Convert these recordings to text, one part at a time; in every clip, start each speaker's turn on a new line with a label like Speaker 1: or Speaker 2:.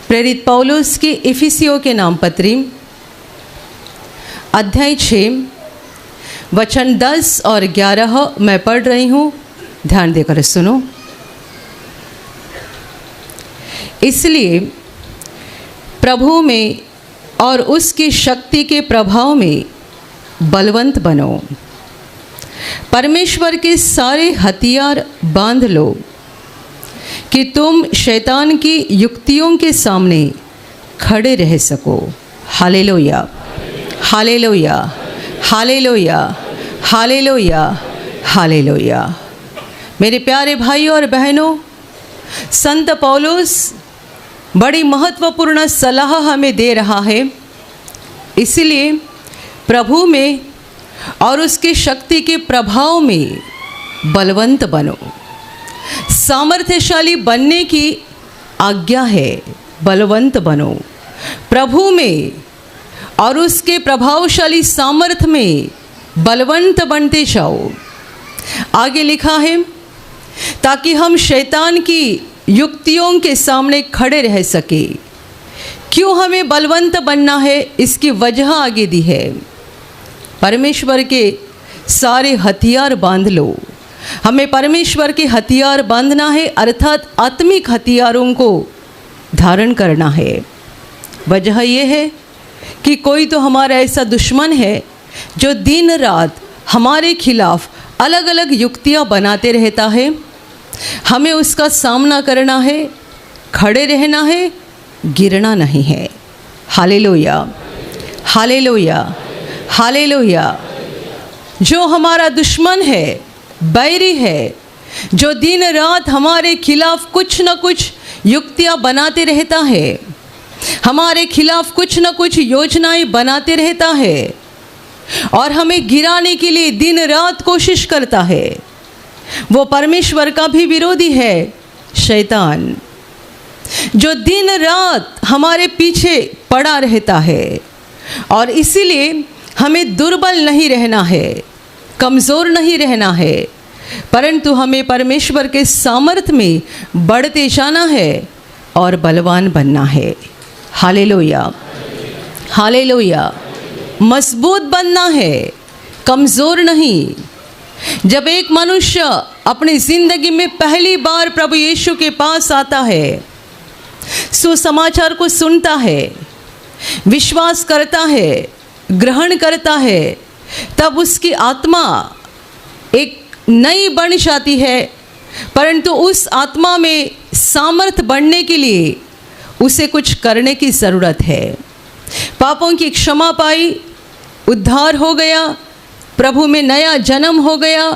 Speaker 1: प्रेरित पौलुस की इफिसियों के नाम पत्री अध्याय 6 वचन 10 और 11 मैं पढ़ रही हूँ, ध्यान देकर सुनो। इसलिए प्रभु में और उसकी शक्ति के प्रभाव में बलवंत बनो, परमेश्वर के सारे हथियार बांध लो कि तुम शैतान की युक्तियों के सामने खड़े रह सको। Hallelujah, hallelujah, hallelujah, hallelujah, hallelujah. मेरे प्यारे भाइयों और बहनों, संत पौलुस बड़ी महत्वपूर्ण सलाह हमें दे रहा है। इसलिए प्रभु में और उसकी शक्ति के प्रभाव में बलवंत बनो। सामर्थ्यशाली बनने की आज्ञा है, बलवंत बनो प्रभु में और उसके प्रभावशाली सामर्थ्य में बलवंत बनते जाओ। आगे लिखा है, ताकि हम शैतान की युक्तियों के सामने खड़े रह सके। क्यों हमें बलवंत बनना है, इसकी वजह आगे दी है। परमेश्वर के सारे हथियार बांध लो। हमें परमेश्वर के हथियार बांधना है, अर्थात आत्मिक हथियारों को धारण करना है। वजह यह है कि कोई तो हमारा ऐसा दुश्मन है जो दिन रात हमारे खिलाफ अलग अलग युक्तियां बनाते रहता है। हमें उसका सामना करना है, खड़े रहना है, गिरना नहीं है। Hallelujah, hallelujah, hallelujah. जो हमारा दुश्मन है, बैरी है, जो दिन रात हमारे खिलाफ कुछ न कुछ युक्तियां बनाते रहता है, हमारे खिलाफ कुछ न कुछ योजनाएं बनाते रहता है और हमें गिराने के लिए दिन रात कोशिश करता है, वो परमेश्वर का भी विरोधी है, शैतान, जो दिन रात हमारे पीछे पड़ा रहता है। और इसीलिए हमें दुर्बल नहीं रहना है, कमज़ोर नहीं रहना है, परंतु हमें परमेश्वर के सामर्थ्य में बढ़ते जाना है और बलवान बनना है। Hallelujah, hallelujah. मजबूत बनना है, कमज़ोर नहीं। जब एक मनुष्य अपनी ज़िंदगी में पहली बार प्रभु यीशु के पास आता है, सुसमाचार को सुनता है, विश्वास करता है, ग्रहण करता है, तब उसकी आत्मा एक नई बन जाती है। परंतु उस आत्मा में सामर्थ बढ़ने के लिए उसे कुछ करने की ज़रूरत है। पापों की क्षमा पाई, उद्धार हो गया, प्रभु में नया जन्म हो गया।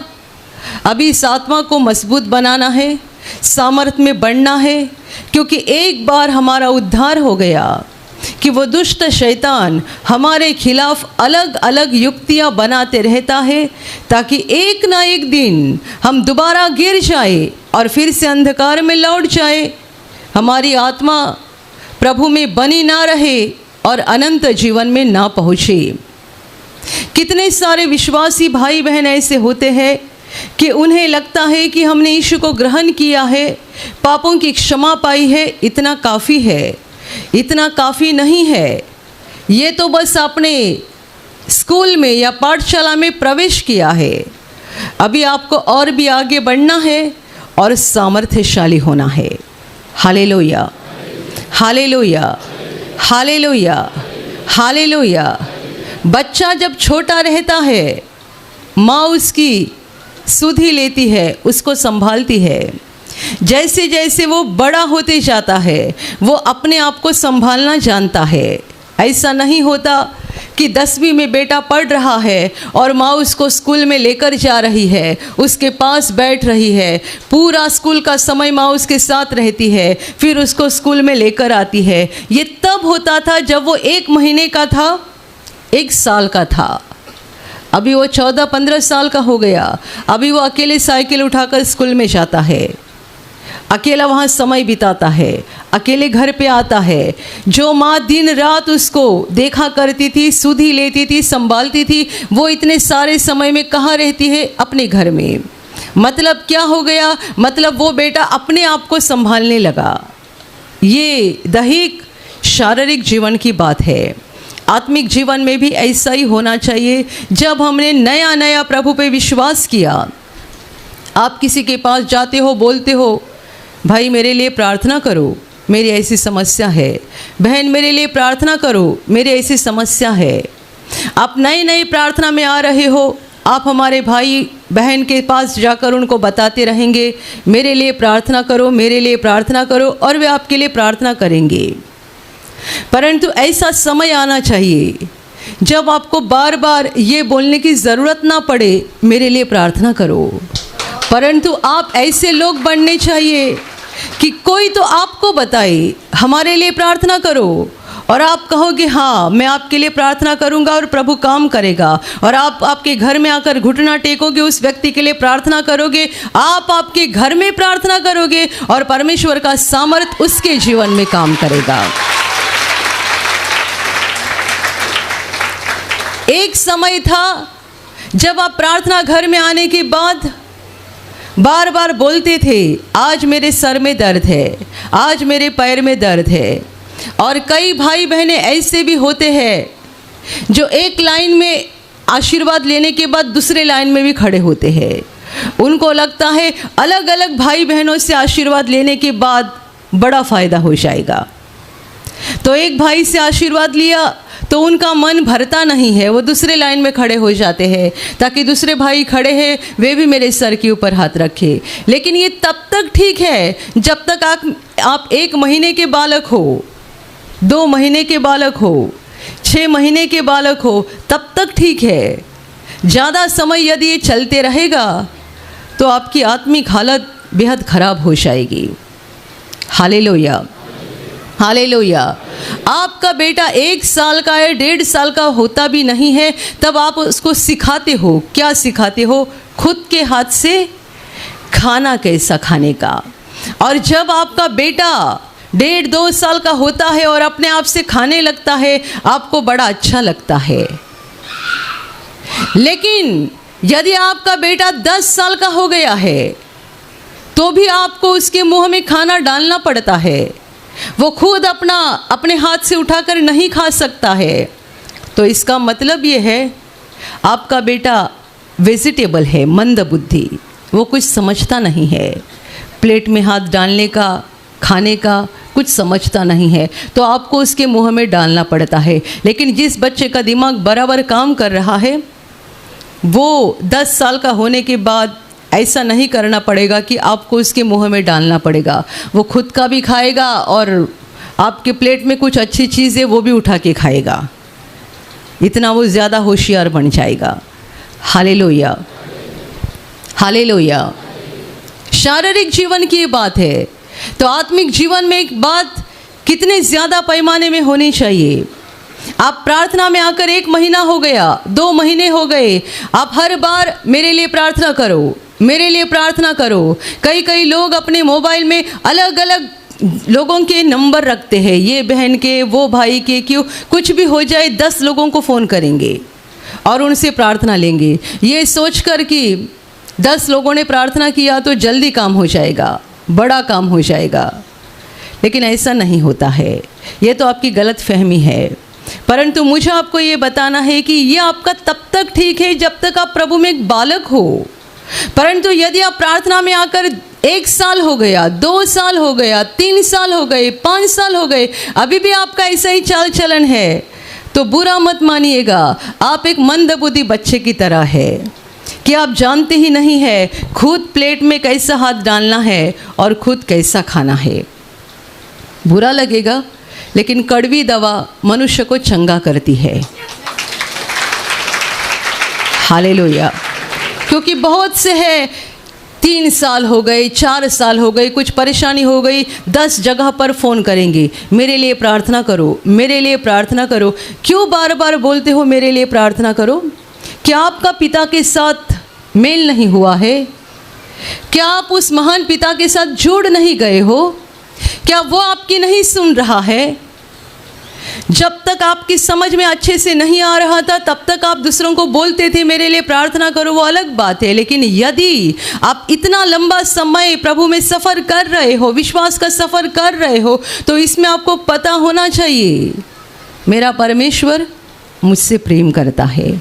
Speaker 1: अभी इस आत्मा को मजबूत बनाना है, सामर्थ्य में बढ़ना है, क्योंकि एक बार हमारा उद्धार हो गया कि वो दुष्ट शैतान हमारे खिलाफ अलग अलग युक्तियां बनाते रहता है, ताकि एक ना एक दिन हम दोबारा गिर जाए और फिर से अंधकार में लौट जाए, हमारी आत्मा प्रभु में बनी ना रहे और अनंत जीवन में ना पहुँचे। कितने सारे विश्वासी भाई बहन ऐसे होते हैं कि उन्हें लगता है कि हमने यीशु को ग्रहण किया है, पापों की क्षमा पाई है, इतना काफ़ी है। इतना काफ़ी नहीं है। ये तो बस अपने स्कूल में या पाठशाला में प्रवेश किया है। अभी आपको और भी आगे बढ़ना है और सामर्थ्यशाली होना है। Hallelujah, hallelujah, hallelujah, hallelujah. बच्चा जब छोटा रहता है, माँ उसकी सुधि लेती है, उसको संभालती है। जैसे जैसे वो बड़ा होते जाता है, वो अपने आप को संभालना जानता है। ऐसा नहीं होता कि 10वीं में बेटा पढ़ रहा है और माँ उसको स्कूल में लेकर जा रही है, उसके पास बैठ रही है, पूरा स्कूल का समय माँ उसके साथ रहती है, फिर उसको स्कूल में लेकर आती है। ये तब होता था जब वो 1 महीने का था, 1 साल का था। अभी वो 14-15 साल का हो गया। अभी वो अकेले साइकिल उठाकर स्कूल में जाता है, अकेला वहाँ समय बिताता है, अकेले घर पे आता है। जो माँ दिन रात उसको देखा करती थी, सुधि लेती थी, संभालती थी, वो इतने सारे समय में कहाँ रहती है? अपने घर में। मतलब क्या हो गया? मतलब वो बेटा अपने आप को संभालने लगा। ये दैहिक शारीरिक जीवन की बात है। आत्मिक जीवन में भी ऐसा ही होना चाहिए। जब हमने नया नया प्रभु पे विश्वास किया, आप किसी के पास जाते हो, बोलते हो भाई मेरे लिए प्रार्थना करो, मेरी ऐसी समस्या है, बहन मेरे लिए प्रार्थना करो, मेरी ऐसी समस्या है। आप नई नई प्रार्थना में आ रहे हो, आप हमारे भाई बहन के पास जाकर उनको बताते रहेंगे मेरे लिए प्रार्थना करो, मेरे लिए प्रार्थना करो, और वे आपके लिए प्रार्थना करेंगे। परंतु ऐसा समय आना चाहिए जब आपको बार बार ये बोलने की ज़रूरत ना पड़े मेरे लिए प्रार्थना करो, परंतु आप ऐसे लोग बनने चाहिए कि कोई तो आपको बताए हमारे लिए प्रार्थना करो, और आप कहोगे हाँ मैं आपके लिए प्रार्थना करूंगा और प्रभु काम करेगा। और आप आपके घर में आकर घुटना टेकोगे, उस व्यक्ति के लिए प्रार्थना करोगे, आप आपके घर में प्रार्थना करोगे और परमेश्वर का सामर्थ उसके जीवन में काम करेगा। एक समय था जब आप प्रार्थना घर में आने के बाद बार बार बोलते थे आज मेरे सर में दर्द है, आज मेरे पैर में दर्द है। और कई भाई बहनें ऐसे भी होते हैं जो एक लाइन में आशीर्वाद लेने के बाद दूसरे लाइन में भी खड़े होते हैं। उनको लगता है अलग अलग भाई बहनों से आशीर्वाद लेने के बाद बड़ा फ़ायदा हो जाएगा। तो एक भाई से आशीर्वाद लिया तो उनका मन भरता नहीं है, वो दूसरे लाइन में खड़े हो जाते हैं ताकि दूसरे भाई खड़े हैं वे भी मेरे सर के ऊपर हाथ रखें। लेकिन ये तब तक ठीक है जब तक आप 1 महीने के बालक हो, 2 महीने के बालक हो, 6 महीने के बालक हो, तब तक ठीक है। ज़्यादा समय यदि ये चलते रहेगा तो आपकी आत्मिक हालत बेहद ख़राब हो जाएगी। Hallelujah, hallelujah. आपका बेटा 1 साल का है, 1.5 साल का होता भी नहीं है, तब आप उसको सिखाते हो। क्या सिखाते हो? खुद के हाथ से खाना कैसा खाने का। और जब आपका बेटा 1.5-2 साल का होता है और अपने आप से खाने लगता है, आपको बड़ा अच्छा लगता है। लेकिन यदि आपका बेटा 10 साल का हो गया है तो भी आपको उसके मुंह में खाना डालना पड़ता है। वो खुद अपने हाथ से उठाकर नहीं खा सकता है। तो इसका मतलब ये है आपका बेटा वेजिटेबल है, मंद बुद्धि, वो कुछ समझता नहीं है। प्लेट में हाथ डालने का, खाने का कुछ समझता नहीं है, तो आपको उसके मुंह में डालना पड़ता है। लेकिन जिस बच्चे का दिमाग बराबर काम कर रहा है वो 10 साल का होने के बाद ऐसा नहीं करना पड़ेगा कि आपको उसके मुंह में डालना पड़ेगा। वो खुद का भी खाएगा और आपके प्लेट में कुछ अच्छी चीज़ है वो भी उठा के खाएगा। इतना वो ज़्यादा होशियार बन जाएगा। Hallelujah, hallelujah. शारीरिक जीवन की बात है तो आत्मिक जीवन में एक बात कितने ज़्यादा पैमाने में होनी चाहिए। आप प्रार्थना में आकर 1 महीना हो गया, 2 महीने हो गए, आप हर बार मेरे लिए प्रार्थना करो, मेरे लिए प्रार्थना करो। कई लोग अपने मोबाइल में अलग अलग लोगों के नंबर रखते हैं, ये बहन के, वो भाई के, क्यों कुछ भी हो जाए 10 लोगों को फ़ोन करेंगे और उनसे प्रार्थना लेंगे, ये सोचकर कि 10 लोगों ने प्रार्थना किया तो जल्दी काम हो जाएगा, बड़ा काम हो जाएगा। लेकिन ऐसा नहीं होता है, ये तो आपकी गलत फहमी है। परंतु मुझे आपको ये बताना है कि ये आपका तब तक ठीक है जब तक आप प्रभु में एक बालक हो। परंतु यदि आप प्रार्थना में आकर 1 साल हो गया, 2 साल हो गया, 3 साल हो गए, 5 साल हो गए, अभी भी आपका ऐसा ही चाल चलन है, तो बुरा मत मानिएगा। आप एक मंदबुद्धि बच्चे की तरह है कि आप जानते ही नहीं है खुद प्लेट में कैसा हाथ डालना है और खुद कैसा खाना है। बुरा लगेगा, लेकिन कड़वी दवा मनुष्य को चंगा करती है। हालेलुया। क्योंकि बहुत से है 3 साल हो गए, 4 साल हो गए, कुछ परेशानी हो गई, 10 जगह पर फ़ोन करेंगे, मेरे लिए प्रार्थना करो, मेरे लिए प्रार्थना करो। क्यों बार बार बोलते हो मेरे लिए प्रार्थना करो? क्या आपका पिता के साथ मेल नहीं हुआ है? क्या आप उस महान पिता के साथ जुड़ नहीं गए हो? क्या वो आपकी नहीं सुन रहा है? जब तक आपकी समझ में अच्छे से नहीं आ रहा था तब तक आप दूसरों को बोलते थे मेरे लिए प्रार्थना करो, वो अलग बात है। लेकिन यदि आप इतना लंबा समय प्रभु में सफ़र कर रहे हो, विश्वास का सफ़र कर रहे हो, तो इसमें आपको पता होना चाहिए मेरा परमेश्वर मुझसे प्रेम करता है।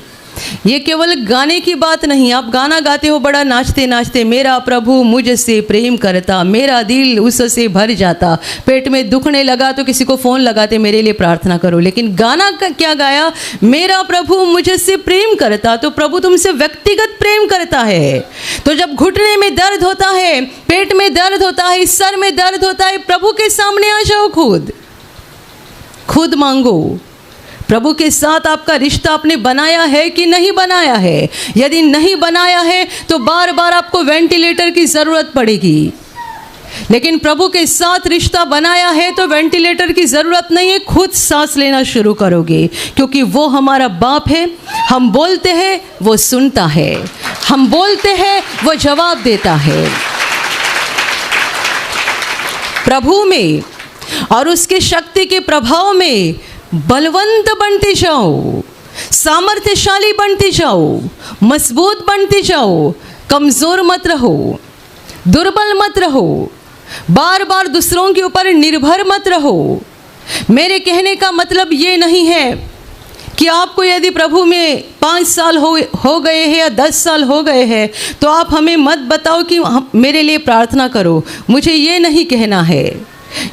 Speaker 1: ये केवल गाने की बात नहीं, आप गाना गाते हो बड़ा नाचते नाचते, मेरा प्रभु मुझसे प्रेम करता, मेरा दिल उससे भर जाता, पेट में दुखने लगा तो किसी को फ़ोन लगाते मेरे लिए प्रार्थना करो। लेकिन गाना का क्या गाया, मेरा प्रभु मुझसे प्रेम करता। तो प्रभु तुमसे व्यक्तिगत प्रेम करता है। तो जब घुटने में दर्द होता है, पेट में दर्द होता है, सर में दर्द होता है, प्रभु के सामने आ जाओ, खुद मांगो। प्रभु के साथ आपका रिश्ता आपने बनाया है कि नहीं बनाया है? यदि नहीं बनाया है तो बार बार आपको वेंटिलेटर की ज़रूरत पड़ेगी। लेकिन प्रभु के साथ रिश्ता बनाया है तो वेंटिलेटर की ज़रूरत नहीं है, खुद सांस लेना शुरू करोगे, क्योंकि वो हमारा बाप है। हम बोलते हैं वो सुनता है, हम बोलते हैं वो जवाब देता है। प्रभु में और उसके शक्ति के प्रभाव में बलवंत बनते जाओ, सामर्थ्यशाली बनते जाओ, मजबूत बनते जाओ, कमज़ोर मत रहो, दुर्बल मत रहो, बार बार दूसरों के ऊपर निर्भर मत रहो। मेरे कहने का मतलब ये नहीं है कि आपको यदि प्रभु में 5 साल हो गए हैं या 10 साल हो गए हैं तो आप हमें मत बताओ कि मेरे लिए प्रार्थना करो। मुझे ये नहीं कहना है।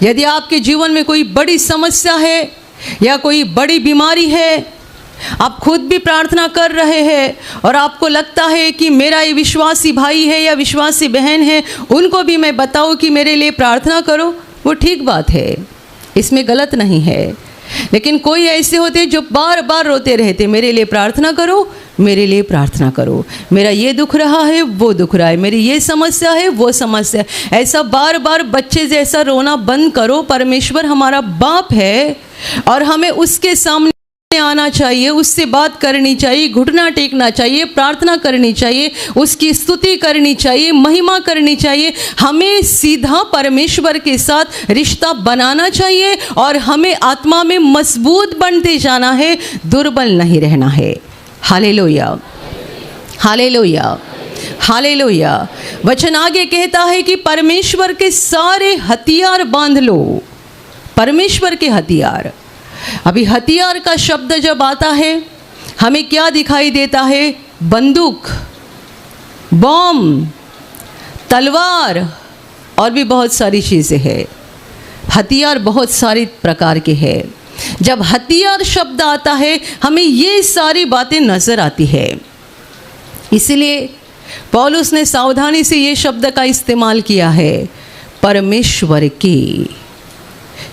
Speaker 1: यदि आपके जीवन में कोई बड़ी समस्या है या कोई बड़ी बीमारी है, आप खुद भी प्रार्थना कर रहे हैं और आपको लगता है कि मेरा ये विश्वासी भाई है या विश्वासी बहन है, उनको भी मैं बताऊं कि मेरे लिए प्रार्थना करो, वो ठीक बात है, इसमें गलत नहीं है। लेकिन कोई ऐसे होते जो बार बार रोते रहते, मेरे लिए प्रार्थना करो, मेरे लिए प्रार्थना करो, मेरा ये दुख रहा है, वो दुख रहा है, मेरी ये समस्या है, वो समस्या है। ऐसा बार बार बच्चे जैसा रोना बंद करो। परमेश्वर हमारा बाप है और हमें उसके सामने आना चाहिए, उससे बात करनी चाहिए, घुटना टेकना चाहिए, प्रार्थना करनी चाहिए, उसकी स्तुति करनी चाहिए, महिमा करनी चाहिए। हमें सीधा परमेश्वर के साथ रिश्ता बनाना चाहिए और हमें आत्मा में मजबूत बनते जाना है, दुर्बल नहीं रहना है। Hallelujah, hallelujah, hallelujah. वचन आगे कहता है कि परमेश्वर के सारे हथियार बांध लो। परमेश्वर के हथियार, अभी हथियार का शब्द जब आता है हमें क्या दिखाई देता है? बंदूक, बॉम्ब, तलवार और भी बहुत सारी चीज़ें हैं। हथियार बहुत सारी प्रकार के हैं। जब हथियार शब्द आता है हमें ये सारी बातें नज़र आती है। इसलिए पौलुस ने सावधानी से ये शब्द का इस्तेमाल किया है, परमेश्वर की।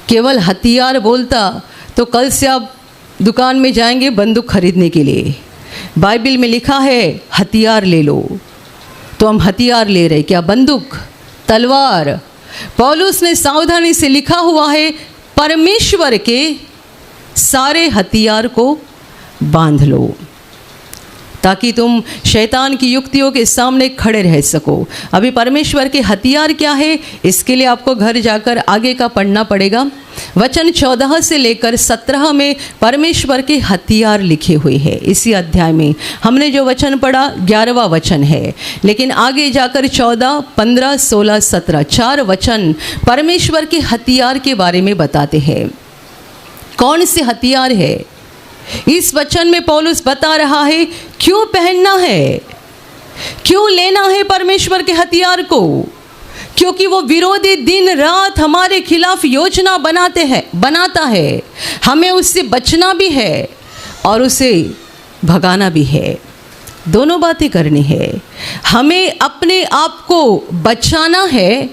Speaker 1: केवल हथियार बोलता तो कल से आप दुकान में जाएंगे बंदूक खरीदने के लिए, बाइबल में लिखा है हथियार ले लो, तो हम हथियार ले रहे, क्या बंदूक, तलवार? पौलुस ने सावधानी से लिखा हुआ है परमेश्वर के सारे हथियार को बांध लो, ताकि तुम शैतान की युक्तियों के सामने खड़े रह सको। अभी परमेश्वर के हथियार क्या है, इसके लिए आपको घर जाकर आगे का पढ़ना पड़ेगा। वचन 14 से लेकर 17 में परमेश्वर के हथियार लिखे हुए हैं। इसी अध्याय में हमने जो वचन पढ़ा 11वां वचन है, लेकिन आगे जाकर 14, 15, 16, 17 4 वचन परमेश्वर के हथियार के बारे में बताते हैं। कौन से हथियार है? इस वचन में पौलुस बता रहा है क्यों पहनना है, क्यों लेना है परमेश्वर के हथियार को। क्योंकि वो विरोधी दिन रात हमारे खिलाफ योजना बनाता है। हमें उससे बचना भी है और उसे भगाना भी है, दोनों बातें करनी है। हमें अपने आप को बचाना है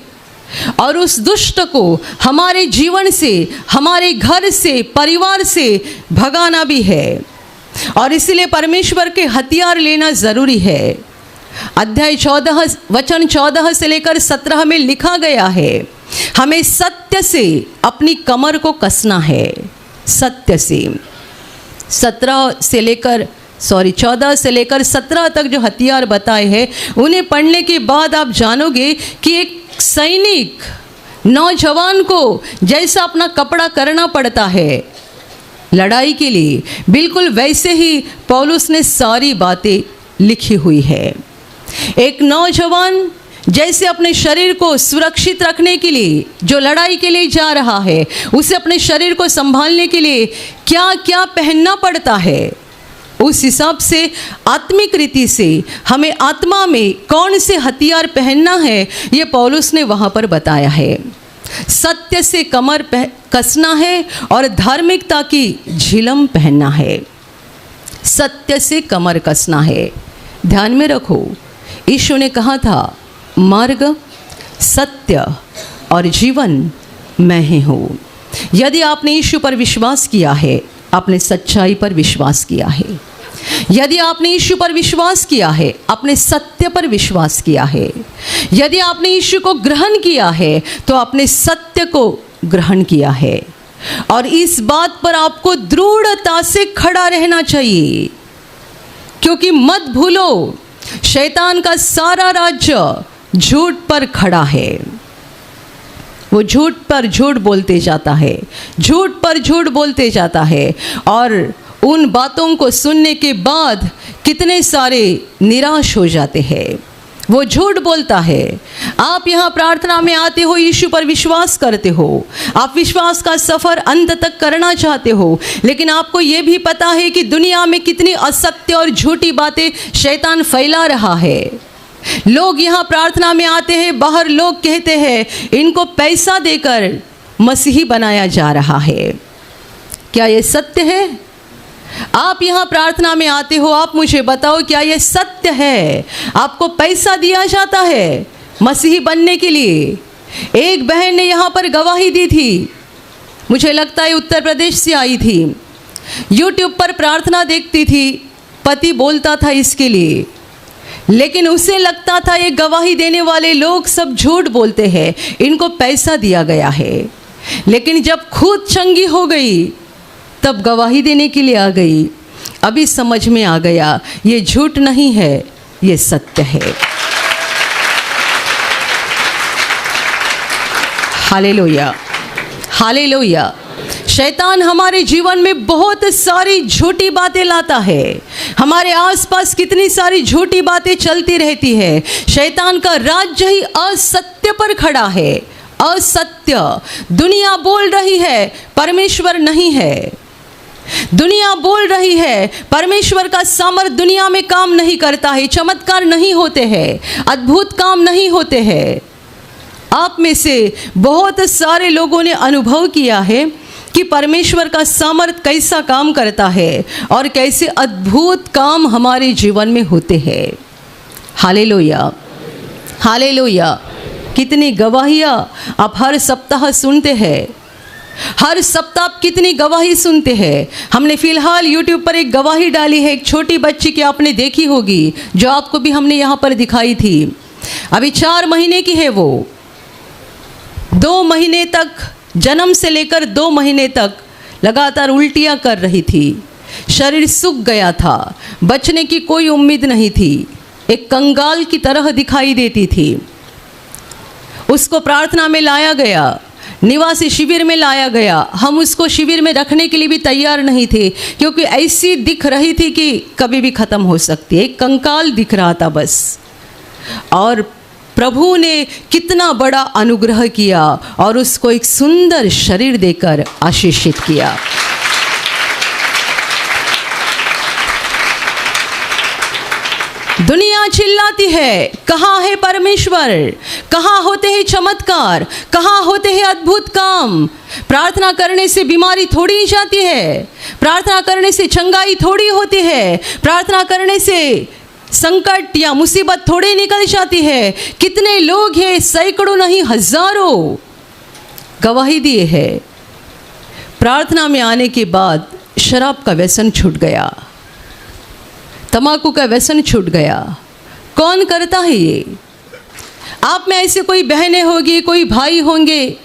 Speaker 1: और उस दुष्ट को हमारे जीवन से, हमारे घर से, परिवार से भगाना भी है। और इसलिए परमेश्वर के हथियार लेना ज़रूरी है। अध्याय 14 वचन 14 से लेकर 17 में लिखा गया है हमें सत्य से अपनी कमर को कसना है। सत्य से 14 से लेकर 17 तक जो हथियार बताए हैं उन्हें पढ़ने के बाद आप जानोगे कि एक सैनिक, नौजवान को जैसा अपना कपड़ा करना पड़ता है, लड़ाई के लिए। बिल्कुल वैसे ही पौलुस ने सारी बातें लिखी हुई है। एक नौजवान जैसे अपने शरीर को सुरक्षित रखने के लिए जो लड़ाई के लिए जा रहा है, उसे अपने शरीर को संभालने के लिए क्या क्या पहनना पड़ता है, उस हिसाब से आत्मिक रीति से हमें आत्मा में कौन से हथियार पहनना है, ये पौलुस ने वहाँ पर बताया है। सत्य से कमर कसना है और धार्मिकता की झिलम पहनना है। सत्य से कमर कसना है। ध्यान में रखो, यीशु ने कहा था, मार्ग, सत्य और जीवन मैं ही हूँ। यदि आपने यीशु पर विश्वास किया है, आपने सच्चाई पर विश्वास किया है। यदि आपने यीशु पर विश्वास किया है, आपने सत्य पर विश्वास किया है। यदि आपने यीशु को ग्रहण किया है, तो आपने सत्य को ग्रहण किया है। और इस बात पर आपको दृढ़ता से खड़ा रहना चाहिए, क्योंकि मत भूलो, शैतान का सारा राज्य झूठ पर खड़ा है। वो झूठ पर झूठ बोलते जाता है, झूठ पर झूठ बोलते जाता है, और उन बातों को सुनने के बाद कितने सारे निराश हो जाते हैं। वो झूठ बोलता है। आप यहाँ प्रार्थना में आते हो, यीशु पर विश्वास करते हो, आप विश्वास का सफ़र अंत तक करना चाहते हो, लेकिन आपको ये भी पता है कि दुनिया में कितनी असत्य और झूठी बातें शैतान फैला रहा है। लोग यहाँ प्रार्थना में आते हैं, बाहर लोग कहते हैं इनको पैसा देकर मसीही बनाया जा रहा है। क्या ये सत्य है? आप यहाँ प्रार्थना में आते हो, आप मुझे बताओ, क्या ये सत्य है? आपको पैसा दिया जाता है मसीही बनने के लिए? एक बहन ने यहाँ पर गवाही दी थी, मुझे लगता है उत्तर प्रदेश से आई थी। यूट्यूब पर प्रार्थना देखती थी, पति बोलता था इसके लिए, लेकिन उसे लगता था ये गवाही देने वाले लोग सब झूठ बोलते हैं, इनको पैसा दिया गया है। लेकिन जब खुद चंगी हो गई तब गवाही देने के लिए आ गई। अभी समझ में आ गया ये झूठ नहीं है, ये सत्य है। Hallelujah, hallelujah. शैतान हमारे जीवन में बहुत सारी झूठी बातें लाता है। हमारे आसपास कितनी सारी झूठी बातें चलती रहती है। शैतान का राज्य ही असत्य पर खड़ा है। असत्य। दुनिया बोल रही है परमेश्वर नहीं है। दुनिया बोल रही है परमेश्वर का सामर्थ्य दुनिया में काम नहीं करता है, चमत्कार नहीं होते हैं, अद्भुत काम नहीं होते हैं। आप में से बहुत सारे लोगों ने अनुभव किया है कि परमेश्वर का सामर्थ्य कैसा काम करता है और कैसे अद्भुत काम हमारे जीवन में होते हैं। Hallelujah, hallelujah. कितनी गवाहियाँ आप हर सप्ताह सुनते हैं। हर सप्ताह आप कितनी गवाही सुनते हैं। हमने फिलहाल यूट्यूब पर एक गवाही डाली है, एक छोटी बच्ची की, आपने देखी होगी, जो आपको भी हमने यहाँ पर दिखाई थी। अभी 4 महीने की है वो। 2 महीने तक, जन्म से लेकर 2 महीने तक लगातार उल्टियाँ कर रही थी। शरीर सूख गया था, बचने की कोई उम्मीद नहीं थी, एक कंगाल की तरह दिखाई देती थी। उसको प्रार्थना में लाया गया, निवासी शिविर में लाया गया। हम उसको शिविर में रखने के लिए भी तैयार नहीं थे, क्योंकि ऐसी दिख रही थी कि कभी भी ख़त्म हो सकती है। एक कंकाल दिख रहा था बस। और प्रभु ने कितना बड़ा अनुग्रह किया और उसको एक सुंदर शरीर देकर आशीषित किया। दुनिया चिल्लाती है, कहाँ है परमेश्वर, कहाँ होते हैं चमत्कार, कहाँ होते हैं अद्भुत काम। प्रार्थना करने से बीमारी थोड़ी ही जाती है, प्रार्थना करने से चंगाई थोड़ी होती है, प्रार्थना करने से संकट या मुसीबत थोड़ी निकल जाती है। कितने लोग हैं, सैकड़ों नहीं हजारों गवाही दिए हैं। प्रार्थना में आने के बाद शराब का व्यसन छूट गया, तंबाकू का व्यसन छूट गया। कौन करता है ये? आप में ऐसे कोई बहनें होगी, कोई भाई होंगे,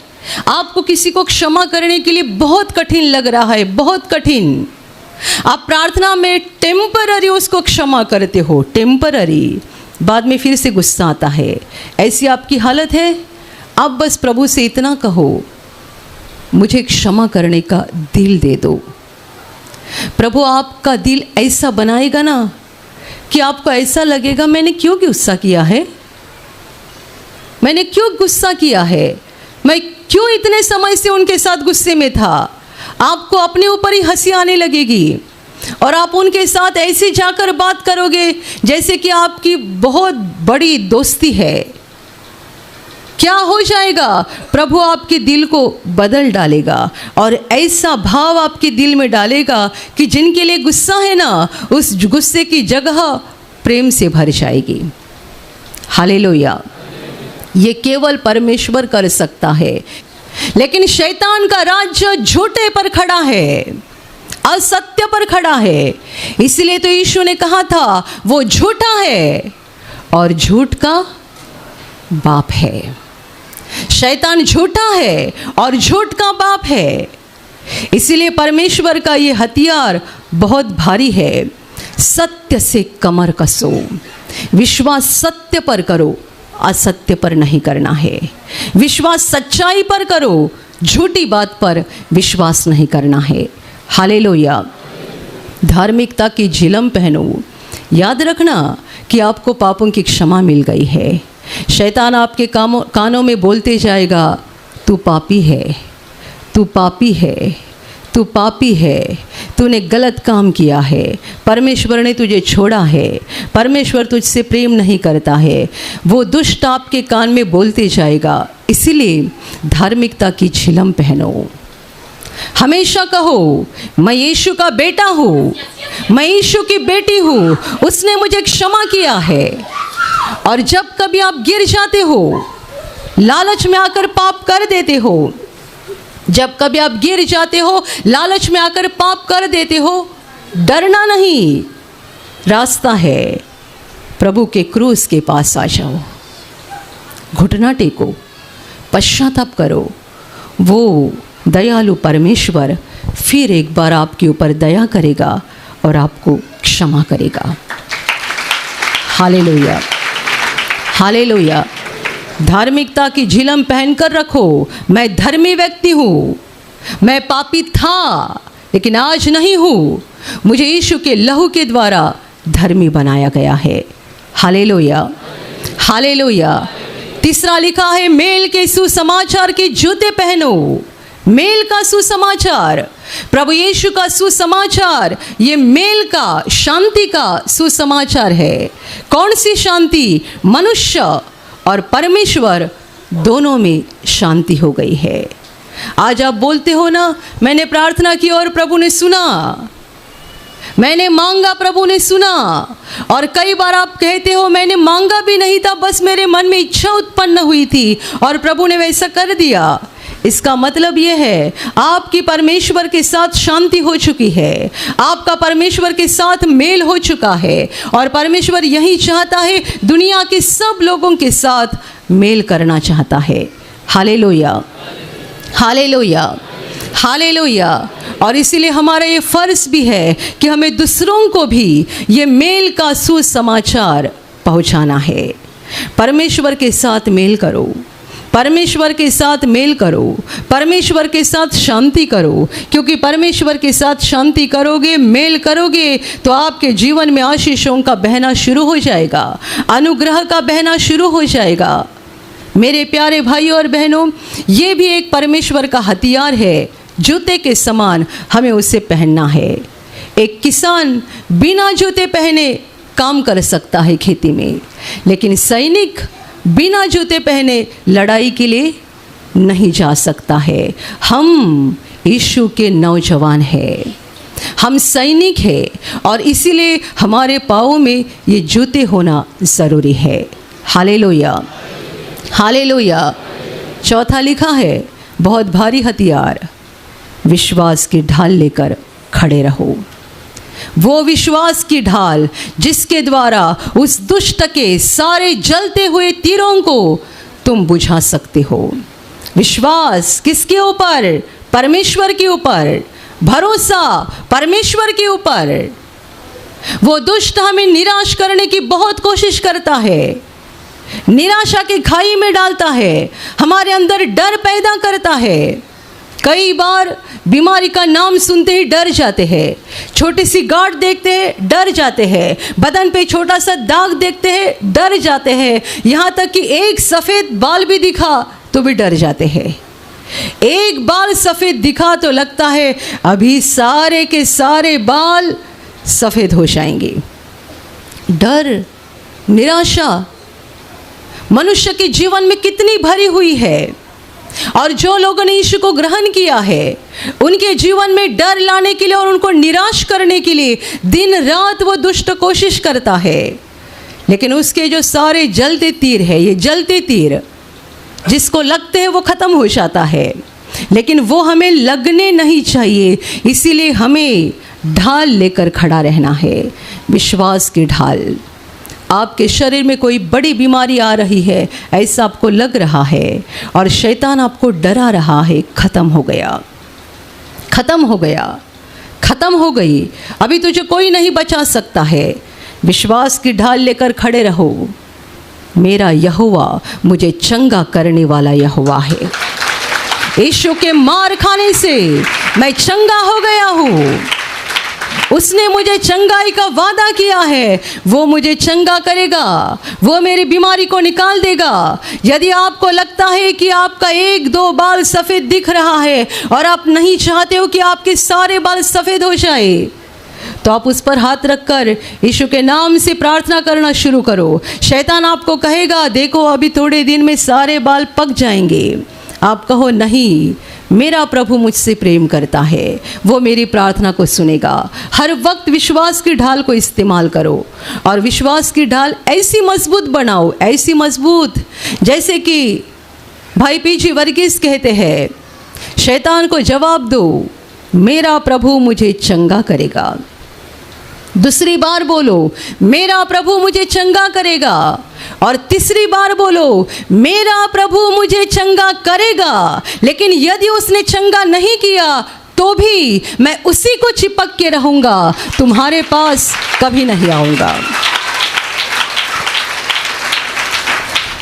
Speaker 1: आपको किसी को क्षमा करने के लिए बहुत कठिन लग रहा है, बहुत कठिन। आप प्रार्थना में टेम्पररी उसको क्षमा करते हो, टेम्पररी, बाद में फिर से गुस्सा आता है। ऐसी आपकी हालत है? आप बस प्रभु से इतना कहो, मुझे क्षमा करने का दिल दे दो, प्रभु आपका दिल ऐसा बनाएगा ना कि आपको ऐसा लगेगा मैंने क्यों गुस्सा किया है, मैंने क्यों गुस्सा किया है, मैं क्यों इतने समय से उनके साथ गुस्से में था। आपको अपने ऊपर ही हंसी आने लगेगी और आप उनके साथ ऐसे जाकर बात करोगे जैसे कि आपकी बहुत बड़ी दोस्ती है। क्या हो जाएगा, प्रभु आपके दिल को बदल डालेगा और ऐसा भाव आपके दिल में डालेगा कि जिनके लिए गुस्सा है ना, उस गुस्से की जगह प्रेम से भर जाएगी। हालेलुया। ये केवल परमेश्वर कर सकता है। लेकिन शैतान का राज्य झूठे पर खड़ा है, असत्य पर खड़ा है। इसलिए तो यीशु ने कहा था वो झूठा है और झूठ का बाप है। शैतान झूठा है और झूठ का बाप है। इसलिए परमेश्वर का ये हथियार बहुत भारी है। सत्य से कमर कसो, विश्वास सत्य पर करो, असत्य पर नहीं करना है। विश्वास सच्चाई पर करो, झूठी बात पर विश्वास नहीं करना है। हालेलुया। धार्मिकता की झिलम पहनो। याद रखना कि आपको पापों की क्षमा मिल गई है। शैतान आपके कानों में बोलते जाएगा तू पापी है, तू पापी है, तू पापी है, तूने गलत काम किया है, परमेश्वर ने तुझे छोड़ा है, परमेश्वर तुझसे प्रेम नहीं करता है। वो दुष्ट आपके कान में बोलते जाएगा। इसीलिए धार्मिकता की झिलम पहनो। हमेशा कहो मैं यीशु का बेटा हूँ, मैं यीशु की बेटी हूँ, उसने मुझे क्षमा किया है। और जब कभी आप गिर जाते हो, लालच में आकर पाप कर देते हो, जब कभी आप गिर जाते हो, लालच में आकर पाप कर देते हो, डरना नहीं, रास्ता है। प्रभु के क्रूस के पास आ जाओ, घुटना टेको, पश्चाताप करो। वो दयालु परमेश्वर फिर एक बार आपके ऊपर दया करेगा और आपको क्षमा करेगा। Hallelujah, hallelujah. धार्मिकता की झिलम पहनकर रखो। मैं धर्मी व्यक्ति हूँ, मैं पापी था लेकिन आज नहीं हूँ, मुझे यीशु के लहू के द्वारा धर्मी बनाया गया है। Hallelujah, hallelujah. तीसरा लिखा है मेल के सुसमाचार के जूते पहनो। मेल का सुसमाचार, प्रभु यीशु का सुसमाचार, ये मेल का, शांति का सुसमाचार है। कौन सी शांति? मनुष्य और परमेश्वर दोनों में शांति हो गई है। आज आप बोलते हो ना मैंने प्रार्थना की और प्रभु ने सुना, मैंने मांगा प्रभु ने सुना। और कई बार आप कहते हो मैंने मांगा भी नहीं था, बस मेरे मन में इच्छा उत्पन्न हुई थी और प्रभु ने वैसा कर दिया। इसका मतलब यह है आपकी परमेश्वर के साथ शांति हो चुकी है, आपका परमेश्वर के साथ मेल हो चुका है और परमेश्वर यही चाहता है, दुनिया के सब लोगों के साथ मेल करना चाहता है। Hallelujah, hallelujah, hallelujah. और इसीलिए हमारा ये फ़र्ज़ भी है कि हमें दूसरों को भी ये मेल का सुसमाचार पहुंचाना है। परमेश्वर के साथ मेल करो, परमेश्वर के साथ मेल करो, परमेश्वर के साथ शांति करो, क्योंकि परमेश्वर के साथ शांति करोगे, मेल करोगे तो आपके जीवन में आशीषों का बहना शुरू हो जाएगा, अनुग्रह का बहना शुरू हो जाएगा। मेरे प्यारे भाइयों और बहनों, ये भी एक परमेश्वर का हथियार है, जूते के समान हमें उसे पहनना है। एक किसान बिना जूते पहने काम कर सकता है खेती में, लेकिन सैनिक बिना जूते पहने लड़ाई के लिए नहीं जा सकता है। हम यीशु के नौजवान हैं, हम सैनिक हैं और इसीलिए हमारे पाँव में ये जूते होना ज़रूरी है। Hallelujah, hallelujah. चौथा लिखा है बहुत भारी हथियार, विश्वास की ढाल लेकर खड़े रहो। वो विश्वास की ढाल जिसके द्वारा उस दुष्ट के सारे जलते हुए तीरों को तुम बुझा सकते हो। विश्वास किसके ऊपर? परमेश्वर के ऊपर। भरोसा परमेश्वर के ऊपर। वो दुष्ट हमें निराश करने की बहुत कोशिश करता है, निराशा की खाई में डालता है, हमारे अंदर डर पैदा करता है, कई बार बीमारी का नाम सुनते ही डर जाते हैं, छोटी सी गांठ देखते हैं डर जाते हैं, बदन पे छोटा सा दाग देखते हैं डर जाते हैं, यहाँ तक कि एक सफ़ेद बाल भी दिखा तो भी डर जाते हैं। एक बाल सफ़ेद दिखा तो लगता है अभी सारे के सारे बाल सफ़ेद हो जाएंगे। डर, निराशा मनुष्य के जीवन में कितनी भरी हुई है, और जो लोगों ने यीशु को ग्रहण किया है उनके जीवन में डर लाने के लिए और उनको निराश करने के लिए दिन रात वो दुष्ट कोशिश करता है। लेकिन उसके जो सारे जलते तीर है, ये जलते तीर जिसको लगते हैं वो ख़त्म हो जाता है, लेकिन वो हमें लगने नहीं चाहिए। इसीलिए हमें ढाल लेकर खड़ा रहना है, विश्वास की ढाल। आपके शरीर में कोई बड़ी बीमारी आ रही है, ऐसा आपको लग रहा है और शैतान आपको डरा रहा है, ख़त्म हो गया, ख़त्म हो गया, ख़त्म हो गई, अभी तुझे कोई नहीं बचा सकता है। विश्वास की ढाल लेकर खड़े रहो, मेरा यहोवा मुझे चंगा करने वाला यहोवा है। यीशु के मार खाने से मैं चंगा हो गया हूँ। उसने मुझे चंगाई का वादा किया है, वो मुझे चंगा करेगा, वो मेरी बीमारी को निकाल देगा। यदि आपको लगता है कि आपका एक दो बाल सफ़ेद दिख रहा है और आप नहीं चाहते हो कि आपके सारे बाल सफ़ेद हो जाए, तो आप उस पर हाथ रखकर यीशु के नाम से प्रार्थना करना शुरू करो। शैतान आपको कहेगा देखो अभी थोड़े दिन में सारे बाल पक जाएंगे। आप कहो नहीं, मेरा प्रभु मुझसे प्रेम करता है, वो मेरी प्रार्थना को सुनेगा। हर वक्त विश्वास की ढाल को इस्तेमाल करो और विश्वास की ढाल ऐसी मजबूत बनाओ, ऐसी मजबूत जैसे कि भाई पीजी वर्गीस कहते हैं, शैतान को जवाब दो, मेरा प्रभु मुझे चंगा करेगा। दूसरी बार बोलो, मेरा प्रभु मुझे चंगा करेगा। और तीसरी बार बोलो, मेरा प्रभु मुझे चंगा करेगा, लेकिन यदि उसने चंगा नहीं किया तो भी मैं उसी को चिपक के रहूँगा, तुम्हारे पास कभी नहीं आऊँगा।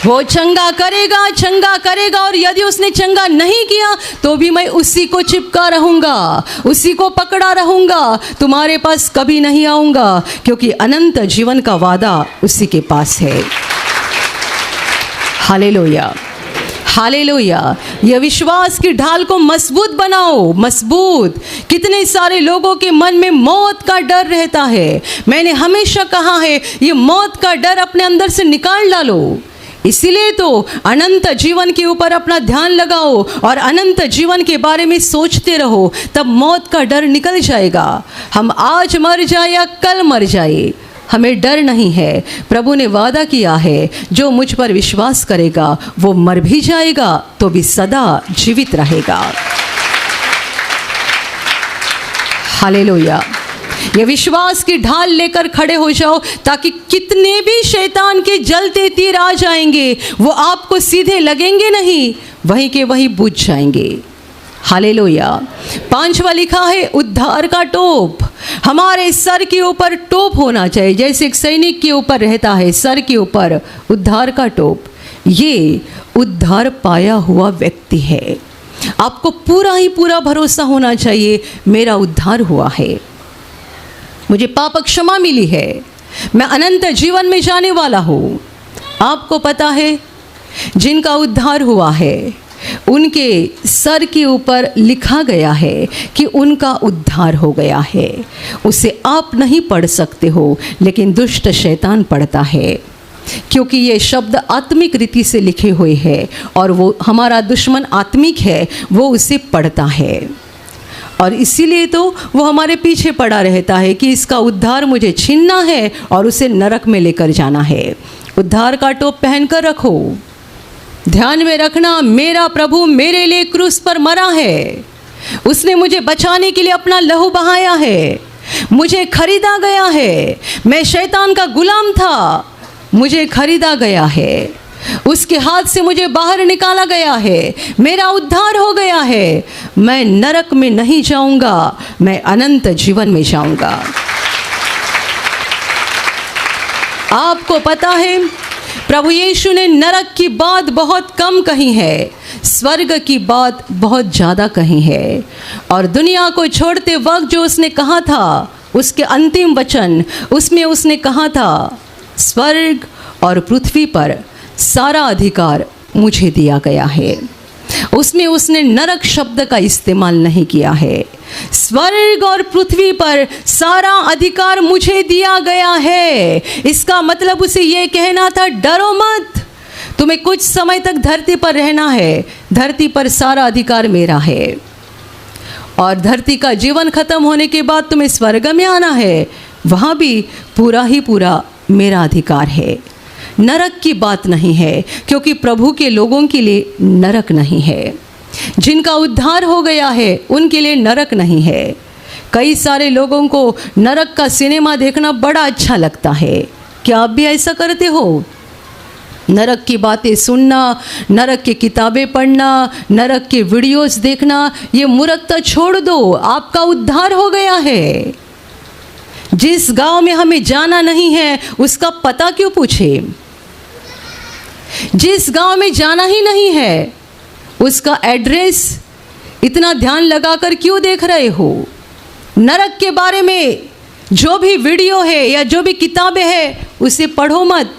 Speaker 1: वो चंगा करेगा, चंगा करेगा, और यदि उसने चंगा नहीं किया तो भी मैं उसी को चिपका रहूँगा, उसी को पकड़ा रहूँगा, तुम्हारे पास कभी नहीं आऊँगा, क्योंकि अनंत जीवन का वादा उसी के पास है। Hallelujah, hallelujah. यह विश्वास की ढाल को मजबूत बनाओ, मजबूत। कितने सारे लोगों के मन में मौत का डर रहता है। मैंने हमेशा कहा है ये मौत का डर अपने अंदर से निकाल डालो। इसीलिए तो अनंत जीवन के ऊपर अपना ध्यान लगाओ और अनंत जीवन के बारे में सोचते रहो, तब मौत का डर निकल जाएगा। हम आज मर जाए या कल मर जाए, हमें डर नहीं है। प्रभु ने वादा किया है, जो मुझ पर विश्वास करेगा वो मर भी जाएगा तो भी सदा जीवित रहेगा। हालेलुया। ये विश्वास की ढाल लेकर खड़े हो जाओ, ताकि कितने भी शैतान के जलते तीर आ जाएंगे वो आपको सीधे लगेंगे नहीं, वहीं के वहीं बुझ जाएंगे। हालेलुया। 5वां लिखा है, उद्धार का टोप। हमारे सर के ऊपर टोप होना चाहिए, जैसे एक सैनिक के ऊपर रहता है सर के ऊपर उद्धार का टोप। ये उद्धार पाया हुआ व्यक्ति है। आपको पूरा ही पूरा भरोसा होना चाहिए, मेरा उद्धार हुआ है, मुझे पाप क्षमा मिली है, मैं अनंत जीवन में जाने वाला हूँ। आपको पता है, जिनका उद्धार हुआ है उनके सर के ऊपर लिखा गया है कि उनका उद्धार हो गया है। उसे आप नहीं पढ़ सकते हो, लेकिन दुष्ट शैतान पढ़ता है, क्योंकि ये शब्द आत्मिक रीति से लिखे हुए हैं और वो हमारा दुश्मन आत्मिक है, वो उसे पढ़ता है। और इसीलिए तो वो हमारे पीछे पड़ा रहता है कि इसका उद्धार मुझे छीनना है और उसे नरक में लेकर जाना है। उद्धार का टोप पहन कर रखो। ध्यान में रखना, मेरा प्रभु मेरे लिए क्रूस पर मरा है, उसने मुझे बचाने के लिए अपना लहू बहाया है, मुझे खरीदा गया है। मैं शैतान का गुलाम था, मुझे खरीदा गया है, उसके हाथ से मुझे बाहर निकाला गया है, मेरा उद्धार हो गया है। मैं नरक में नहीं जाऊंगा, मैं अनंत जीवन में जाऊंगा। आपको पता है, प्रभु यीशु ने नरक की बात बहुत कम कही है, स्वर्ग की बात बहुत ज़्यादा कही है। और दुनिया को छोड़ते वक्त जो उसने कहा था, उसके अंतिम वचन, उसमें उसने कहा था स्वर्ग और पृथ्वी पर सारा अधिकार मुझे दिया गया है। उसमें उसने नरक शब्द का इस्तेमाल नहीं किया है। स्वर्ग और पृथ्वी पर सारा अधिकार मुझे दिया गया है, इसका मतलब उसे ये कहना था डरो मत, तुम्हें कुछ समय तक धरती पर रहना है, धरती पर सारा अधिकार मेरा है। और धरती का जीवन खत्म होने के बाद तुम्हें स्वर्ग में आना है, वहाँ भी पूरा ही पूरा मेरा अधिकार है। नरक की बात नहीं है, क्योंकि प्रभु के लोगों के लिए नरक नहीं है। जिनका उद्धार हो गया है उनके लिए नरक नहीं है। कई सारे लोगों को नरक का सिनेमा देखना बड़ा अच्छा लगता है। क्या आप भी ऐसा करते हो? नरक की बातें सुनना, नरक की किताबें पढ़ना, नरक के वीडियोस देखना, ये मूर्खता छोड़ दो, आपका उद्धार हो गया है। जिस गांव में हमें जाना नहीं है उसका पता क्यों पूछे? जिस गांव में जाना ही नहीं है उसका एड्रेस इतना ध्यान लगाकर क्यों देख रहे हो? नरक के बारे में जो भी वीडियो है या जो भी किताबें हैं उसे पढ़ो मत।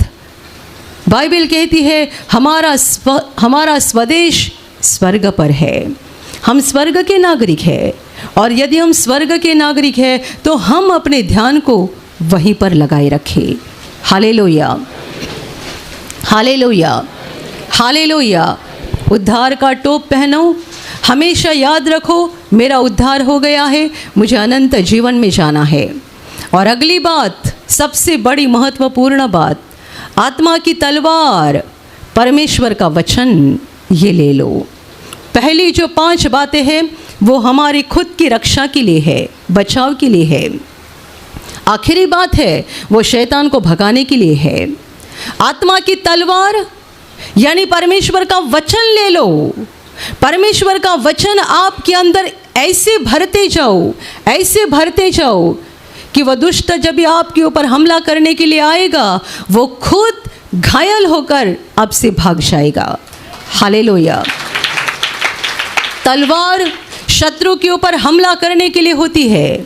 Speaker 1: बाइबल कहती है हमारा स्वदेश स्वर्ग पर है, हम स्वर्ग के नागरिक हैं। और यदि हम स्वर्ग के नागरिक हैं तो हम अपने ध्यान को वहीं पर लगाए रखें। Hallelujah, hallelujah, hallelujah. उद्धार का टोप पहनो, हमेशा याद रखो मेरा उद्धार हो गया है, मुझे अनंत जीवन में जाना है। और अगली बात, सबसे बड़ी महत्वपूर्ण बात, आत्मा की तलवार परमेश्वर का वचन ये ले लो। पहली जो 5 बातें हैं वो हमारी खुद की रक्षा के लिए है, बचाव के लिए है। आखिरी बात है वो शैतान को भगाने के लिए है। आत्मा की तलवार यानी परमेश्वर का वचन ले लो। परमेश्वर का वचन आपके अंदर ऐसे भरते जाओ, ऐसे भरते जाओ कि वह दुष्ट जब भी आपके ऊपर हमला करने के लिए आएगा वो खुद घायल होकर आपसे भाग जाएगा। हालेलुया। तलवार शत्रु के ऊपर हमला करने के लिए होती है,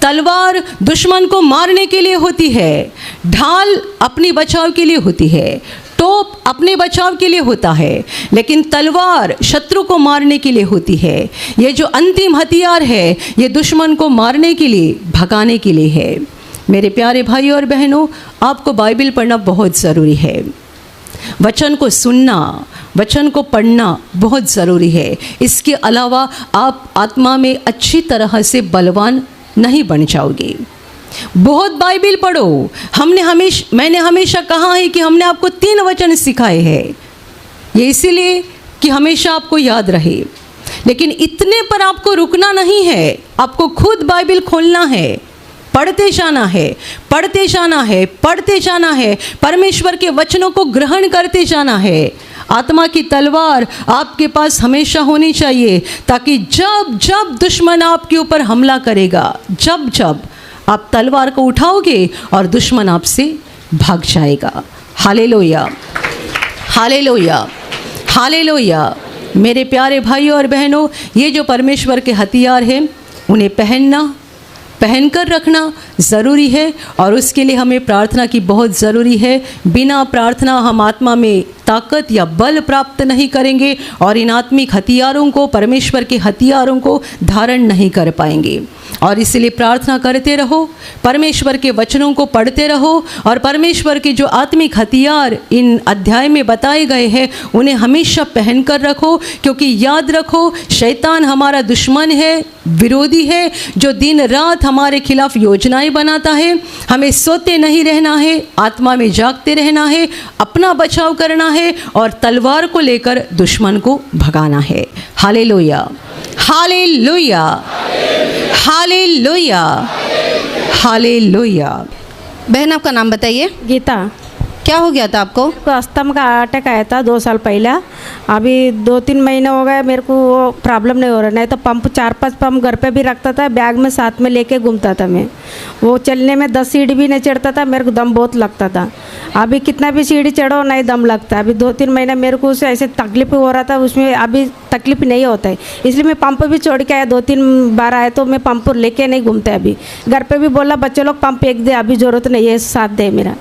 Speaker 1: तलवार दुश्मन को मारने के लिए होती है, ढाल अपनी बचाव के लिए होती है, टोप अपने बचाव के लिए होता है, लेकिन तलवार शत्रु को मारने के लिए होती है। ये जो अंतिम हथियार है ये दुश्मन को मारने के लिए, भगाने के लिए है। मेरे प्यारे भाइयों और बहनों, आपको बाइबल पढ़ना बहुत ज़रूरी है। वचन को सुनना, वचन को पढ़ना बहुत ज़रूरी है। इसके अलावा आप आत्मा में अच्छी तरह से बलवान नहीं बन जाओगे। बहुत बाइबल पढ़ो। मैंने हमेशा कहा है कि हमने आपको 3 वचन सिखाए हैं, ये इसीलिए कि हमेशा आपको याद रहे। लेकिन इतने पर आपको रुकना नहीं है, आपको खुद बाइबल खोलना है, पढ़ते जाना है, पढ़ते जाना है, पढ़ते जाना है, परमेश्वर के वचनों को ग्रहण करते जाना है। आत्मा की तलवार आपके पास हमेशा होनी चाहिए, ताकि जब जब दुश्मन आपके ऊपर हमला करेगा, जब जब आप तलवार को उठाओगे और दुश्मन आपसे भाग जाएगा। Hallelujah, hallelujah, hallelujah. मेरे प्यारे भाइयों और बहनों, ये जो परमेश्वर के हथियार हैं उन्हें पहनकर रखना ज़रूरी है, और उसके लिए हमें प्रार्थना की बहुत ज़रूरी है। बिना प्रार्थना हम आत्मा में ताकत या बल प्राप्त नहीं करेंगे और इन आत्मिक हथियारों को, परमेश्वर के हथियारों को धारण नहीं कर पाएंगे। और इसलिए प्रार्थना करते रहो, परमेश्वर के वचनों को पढ़ते रहो, और परमेश्वर के जो आत्मिक हथियार इन अध्याय में बताए गए हैं उन्हें हमेशा पहन कर रखो। क्योंकि याद रखो, शैतान हमारा दुश्मन है, विरोधी है, जो दिन रात हमारे खिलाफ योजनाएं बनाता है। हमें सोते नहीं रहना है, आत्मा में जागते रहना है, अपना बचाव करना है और तलवार को लेकर दुश्मन को भगाना है। Hallelujah, hallelujah, hallelujah, hallelujah.
Speaker 2: बहन आपका नाम बताइए।
Speaker 3: गीता।
Speaker 2: क्या हो गया था आपको?
Speaker 3: को अस्थमा का अटैक आया था 2 साल पहले। अभी 2-3 महीने हो गए मेरे को वो प्रॉब्लम नहीं हो रहा। नहीं तो पंप 4-5 पंप घर पे भी रखता था, बैग में साथ में लेके घूमता था मैं। वो चलने में 10 सीढ़ी भी नहीं चढ़ता था, मेरे को दम बहुत लगता था। अभी कितना भी सीढ़ी चढ़ो नहीं दम लगता। अभी 2-3 महीने मेरे को उससे ऐसे तकलीफ हो रहा था, उसमें अभी तकलीफ नहीं होता है। इसलिए मैं पंप भी छोड़ के आया, 2-3 बार आए तो मैं पंप लेके नहीं घूमते। अभी घर पे भी बोला बच्चे लोग पंप फेंक दे, अभी ज़रूरत नहीं है, साथ दे मेरा।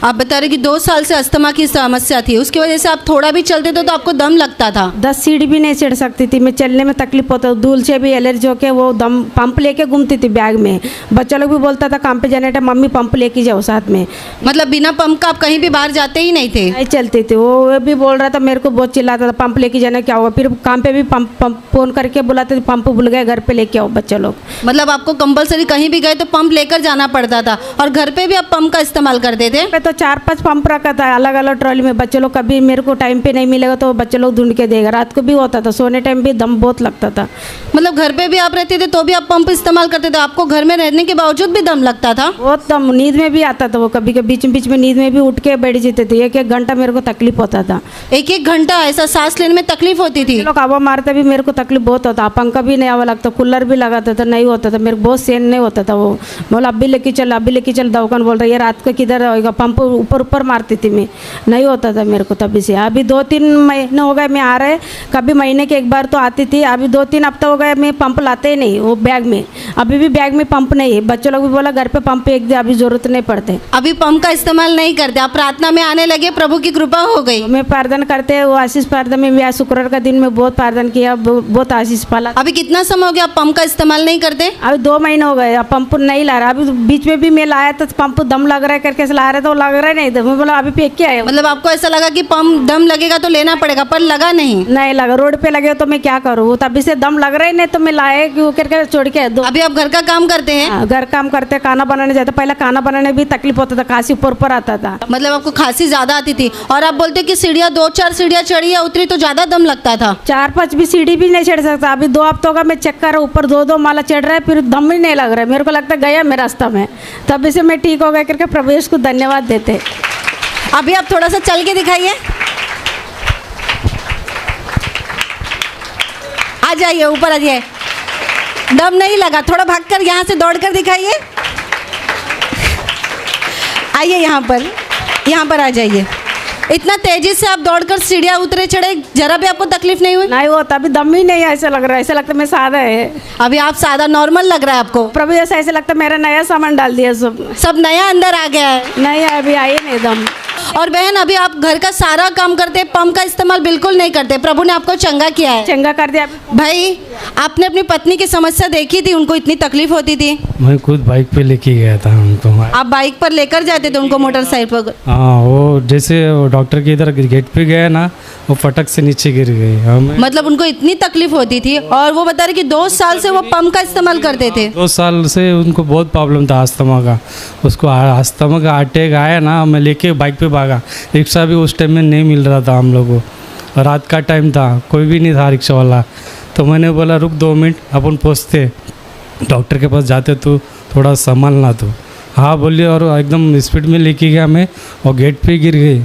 Speaker 2: आप बता रहे कि 2 साल से अस्थमा की समस्या थी, उसकी वजह से आप थोड़ा भी चलते थे तो आपको दम लगता था।
Speaker 3: 10 सीढ़ी भी नहीं चढ़ सकती थी मैं, चलने में तकलीफ होता। धूल से भी एलर्जी होके वो दम पंप लेके घूमती थी बैग में। बच्चा लोग भी बोलता था काम पे जाने टाइम मम्मी पंप लेके जाओ साथ में।
Speaker 2: मतलब बिना पंप का आप कहीं भी बाहर जाते ही नहीं थे?
Speaker 3: नहीं चलती थी। वो भी बोल रहा था, मेरे को बहुत चिल्लाता था पंप लेके जाना क्या होगा। फिर काम पे भी पंप फ़ोन करके बुलाते थे, पंप भूल गए घर पे लेके आओ बच्चा लोग।
Speaker 2: मतलब आपको कंपलसरी कहीं भी गए तो पंप लेकर जाना पड़ता था, और घर पे भी आप पंप का इस्तेमाल करते थे?
Speaker 3: पे तो 4-5 पंप रखा था अलग अलग ट्रॉली में। बच्चे लोग कभी मेरे को टाइम पे नहीं मिलेगा तो बच्चे लोग ढूंढ के देगा। रात को भी होता था, सोने टाइम भी दम बहुत लगता था।
Speaker 2: मतलब घर पे भी आप रहते थे तो भी आप पंप इस्तेमाल करते थे? आपको घर में रहने के बावजूद भी दम लगता था?
Speaker 3: बहुत दम, नींद में भी आता था वो। कभी कभी बीच में नींद में भी उठ के बैठ जाते थे। 1-1 घंटा मेरे को तकलीफ होता था।
Speaker 2: 1-1 घंटा ऐसा सांस लेने में तकलीफ होती थी?
Speaker 3: लोग हवा मारते भी मेरे को तकलीफ बहुत होता। पंखा भी नहीं हवा लगता, कूलर भी लगाता था, नहीं होता था मेरे को, बहुत सेन नहीं होता था। वो बोला अभी लेके चल, अभी लेके चल। दवाखाना बोल रहा है ये रात को किधर होगा, पंप ऊपर मारती थी मैं, नहीं होता था मेरे को तभी से। अभी 2-3 महीने हो गए मैं आ रहे, कभी महीने के 1 बार तो आती थी। अभी 2-3 हफ्ते हो गए मैं पंप लाते ही नहीं वो बैग में। अभी भी बैग में पंप नहीं है। बच्चों लोग भी बोला घर पे पंप फेंक दे, अभी ज़रूरत नहीं पड़ते।
Speaker 2: अभी पंप का इस्तेमाल नहीं करते, आप प्रार्थना में आने लगे, प्रभु की कृपा हो गई।
Speaker 3: मैं प्रार्थना करते, वो आशीष प्रार्थना में भी आज शुक्रवार का दिन में बहुत प्रार्थना किया, बहुत आशीष पाला।
Speaker 2: अभी कितना समय हो गया आप पंप का इस्तेमाल नहीं करते?
Speaker 3: अभी 2 महीने हो गए, अब पंप नहीं ला रहा। अभी बीच में भी मैं लाया था पंप, दम लग रहा है करके ला रहे तो लग रहा ही नहीं था। मैं बोला अभी फेंक के आया।
Speaker 2: मतलब आपको ऐसा लगा कि पंप दम लगेगा तो लेना पड़ेगा, पर लगा नहीं?
Speaker 3: नहीं लगा, रोड पे लगे तो मैं क्या करूँ, वो तभी से दम लग रहा ही नहीं तो मैं लाए क्यों करके छोड़ के दो।
Speaker 2: अभी आप घर का काम करते हैं?
Speaker 3: हाँ, घर काम करते, खाना बनाने जाते। पहले खाना बनाने भी तकलीफ होता था, खांसी ऊपर आता था।
Speaker 2: मतलब आपको खांसी ज्यादा आती थी, और आप बोलते कि सीढ़ियाँ 2-4 सीढ़ियाँ चढ़ी या उतरी तो ज्यादा दम लगता था?
Speaker 3: 4-5 भी सीढ़ी भी नहीं चढ़ सकता। अभी 2 हफ्तों का मैं चेक कर रहा हूँ, ऊपर 2-2 माला चढ़ रहा है, फिर दम ही नहीं लग रहा है। मेरे को लगता गया मैं रास्ता में, तभी से मैं ठीक हो गया करके प्रभु यीशु को धन्यवाद देते।
Speaker 2: अभी आप थोड़ा सा चल के दिखाइए, आ जाइए ऊपर आ जाइए। दम नहीं लगा, थोड़ा भागकर यहाँ से दौड़कर दिखाइए। आइए यहाँ पर आ जाइए। इतना तेजी से आप दौड़कर सीढ़ियाँ उतरे चढ़े, जरा भी आपको तकलीफ नहीं हुई?
Speaker 3: नहीं होता, अभी दम ही नहीं है, ऐसा लग रहा है, ऐसा लगता है मैं सादा है।
Speaker 2: अभी आप सादा नॉर्मल लग रहा है आपको?
Speaker 3: प्रभु ऐसा ऐसा लगता है मेरा नया सामान डाल दिया, सब
Speaker 2: नया अंदर आ गया है।
Speaker 3: नहीं अभी आई नहीं दम।
Speaker 2: और बहन अभी आप घर का सारा काम करते, पंप का इस्तेमाल बिल्कुल नहीं करते, प्रभु ने आपको चंगा किया है।
Speaker 3: चंगा कर दिया।
Speaker 2: भाई आपने अपनी पत्नी की समस्या देखी थी, उनको इतनी तकलीफ होती थी?
Speaker 4: मैं खुद बाइक पे लेके गया था उनको।
Speaker 2: आप बाइक पर लेकर जाते थे उनको मोटरसाइकिल पर?
Speaker 4: हाँ, वो जैसे वो डॉक्टर के इधर गेट पे गया ना, वो फटक से नीचे गिर गई।
Speaker 2: मतलब उनको इतनी तकलीफ होती थी, और वो बता रहे कि 2 साल से वो पंप का इस्तेमाल करते थे।
Speaker 4: 2 साल से उनको बहुत प्रॉब्लम था अस्थमा का। उसको अस्थमा का अटैक आया ना, मैं लेके बाइक पे भागा। रिक्शा भी उस टाइम में नहीं मिल रहा था हम लोगों को, रात का टाइम था, कोई भी नहीं था रिक्शा वाला। तो मैंने बोला रुक 2 मिनट, अपन पहुँचते, डॉक्टर के पास जाते, तो थोड़ा संभालना तो। हाँ बोलिए, और एकदम स्पीड में लेके गया मैं, और गेट पे गिर गई।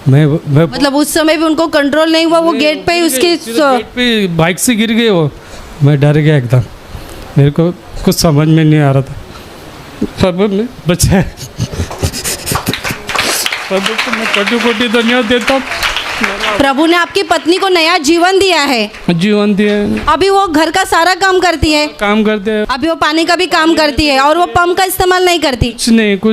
Speaker 4: मैं
Speaker 2: मतलब उस समय भी उनको कंट्रोल नहीं हुआ, वो गेट पे ही उसकी
Speaker 4: गेट पे बाइक से गिर गए वो। मैं डर गया एकदम, मेरे को कुछ समझ में नहीं आ रहा था। सब ने बचा, सब को मैं कोटि धन्यवाद देता हूँ।
Speaker 2: प्रभु ने आपकी पत्नी को नया जीवन दिया है।
Speaker 4: जीवन दिया।
Speaker 2: अभी वो घर का सारा काम करती है,
Speaker 4: काम करते हैं।
Speaker 2: अभी वो पानी का भी काम करती है, और वो पंप का इस्तेमाल नहीं करती।
Speaker 4: कुछ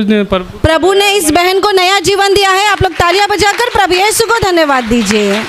Speaker 4: नहीं पर
Speaker 2: प्रभु ने इस बहन को नया जीवन दिया है। आप लोग तालियां बजाकर प्रभु यीशु को धन्यवाद दीजिए।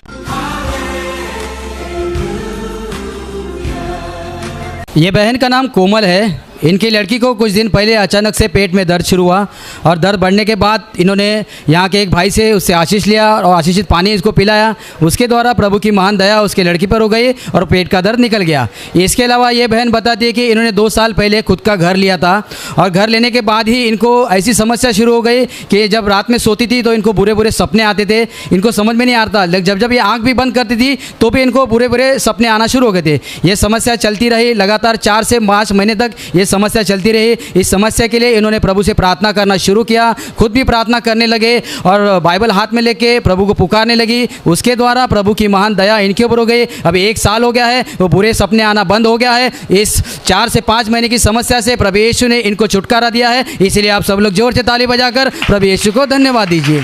Speaker 5: ये बहन का नाम कोमल है। इनकी लड़की को कुछ दिन पहले अचानक से पेट में दर्द शुरू हुआ, और दर्द बढ़ने के बाद इन्होंने यहाँ के एक भाई से उससे आशीष लिया और आशीषित पानी इसको पिलाया। उसके द्वारा प्रभु की महान दया उसकी लड़की पर हो गई और पेट का दर्द निकल गया। इसके अलावा ये बहन बताती है कि इन्होंने 2 साल पहले खुद का घर लिया था, और घर लेने के बाद ही इनको ऐसी समस्या शुरू हो गई कि जब रात में सोती थी तो इनको बुरे बुरे सपने आते थे। इनको समझ में नहीं आता, जब ये आँख भी बंद करती थी तो भी इनको बुरे बुरे सपने आना शुरू हो गए थे। ये समस्या चलती रही लगातार 4 से 5 महीने तक ये समस्या चलती रही। इस समस्या के लिए इन्होंने प्रभु से प्रार्थना करना शुरू किया, खुद भी प्रार्थना करने लगे और बाइबल हाथ में लेके प्रभु को पुकारने लगी। उसके द्वारा प्रभु की महान दया इनके ऊपर हो गई। अभी 1 साल हो गया है, वो बुरे सपने आना बंद हो गया है। इस 4 से 5 महीने की समस्या से प्रभु यीशु ने इनको छुटकारा दिया है। इसलिए आप सब लोग जोर से ताली बजाकर प्रभु यीशु को धन्यवाद दीजिए।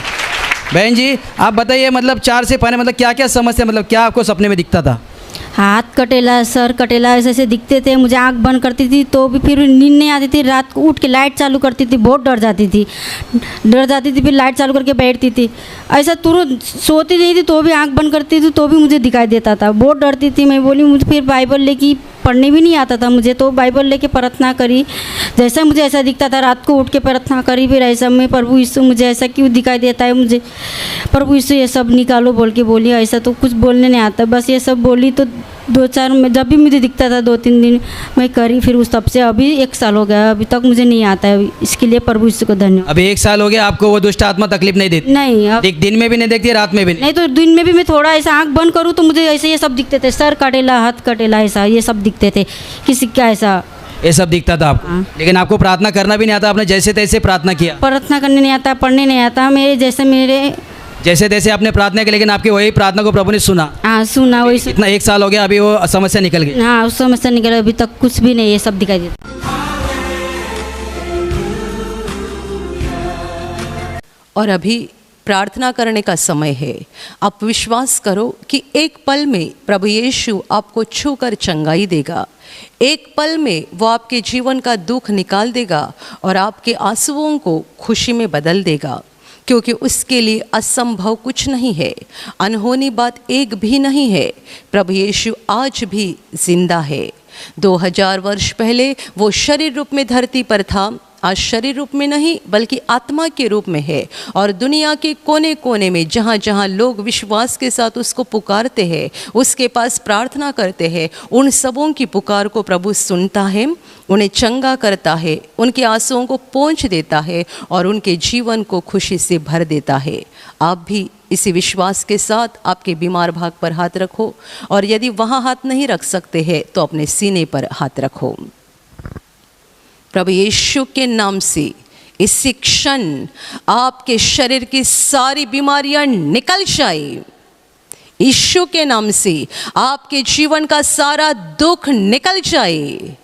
Speaker 5: बहन जी, आप बताइए, मतलब 4 से 5 मतलब क्या क्या समस्या, मतलब क्या आपको सपने में दिखता था?
Speaker 2: हाथ कटेला, सर कटेला, ऐसे ऐसे दिखते थे। मुझे आंख बंद करती थी तो भी फिर नींद नहीं आती थी। रात को उठ के लाइट चालू करती थी, बहुत डर जाती थी, फिर लाइट चालू करके बैठती थी। ऐसा तुरंत सोती नहीं थी तो भी आंख बंद करती थी तो भी मुझे दिखाई देता था। बहुत डरती थी मैं। बोली मुझे फिर बाइबल लेके पढ़ने भी नहीं आता था मुझे, तो बाइबल लेके प्रार्थना करी। जैसा मुझे ऐसा दिखता था, रात को उठ के प्रार्थना करी। फिर ऐसा में प्रभु यीशु मुझे ऐसा क्यों दिखाई देता है, मुझे प्रभु यीशु ये सब निकालो बोल के बोली। ऐसा तो कुछ बोलने नहीं आता, बस ये सब बोली। तो 2-4 में जब भी मुझे दिखता था 2-3 दिन मैं करी। फिर उस तब से अभी 1 साल हो गया, अभी तक मुझे नहीं आता है। इसके लिए प्रभु यीशु को धन्यवाद।
Speaker 5: अभी 1 साल हो गया आपको वो दुष्ट आत्मा तकलीफ नहीं देती?
Speaker 2: नहीं, अब
Speaker 5: एक दिन में भी नहीं देखती, रात में भी नहीं?
Speaker 2: नहीं, तो दिन में भी मैं थोड़ा ऐसा आंख बंद करूँ तो मुझे ऐसे ये सब दिखते थे, सर कटेला, हाथ कटेला, ऐसा ये सब दिखते थे, किसी का ऐसा
Speaker 5: ये सब दिखता था आपको?
Speaker 2: हाँ।
Speaker 5: लेकिन आपको प्रार्थना करना भी नहीं आता, आपने जैसे तैसे प्रार्थना किया?
Speaker 2: प्रार्थना करने नहीं आता, पढ़ने नहीं आता।
Speaker 5: जैसे तैसे आपने प्रार्थना की, लेकिन आपकी वही प्रार्थना को प्रभु ने सुना?
Speaker 2: हाँ, सुना। वही
Speaker 5: इतना 1 साल हो गया, अभी वो समस्या निकल गई?
Speaker 2: हाँ, उस समस्या निकला। अभी तक कुछ भी नहीं, ये सब दिखाई देता।
Speaker 1: और अभी प्रार्थना करने का समय है। आप विश्वास करो कि एक पल में प्रभु यीशु आपको छूकर चंगाई देगा। एक पल में वो आपके जीवन का दुख निकाल देगा और आपके आंसुओं को खुशी में बदल देगा, क्योंकि उसके लिए असंभव कुछ नहीं है, अनहोनी बात एक भी नहीं है। प्रभु यीशु आज भी जिंदा है। 2000 वर्ष पहले वो शरीर रूप में धरती पर था, आज शरीर रूप में नहीं बल्कि आत्मा के रूप में है। और दुनिया के कोने कोने में जहाँ जहाँ लोग विश्वास के साथ उसको पुकारते हैं, उसके पास प्रार्थना करते हैं, उन सबों की पुकार को प्रभु सुनता है, उन्हें चंगा करता है, उनके आंसुओं को पोंछ देता है और उनके जीवन को खुशी से भर देता है। आप भी इसी विश्वास के साथ आपके बीमार भाग पर हाथ रखो, और यदि वहाँ हाथ नहीं रख सकते हैं तो अपने सीने पर हाथ रखो। प्रभु यीशु के नाम से इसी क्षण आपके शरीर की सारी बीमारियां निकल जाए। यीशु के नाम से आपके जीवन का सारा दुख निकल जाए।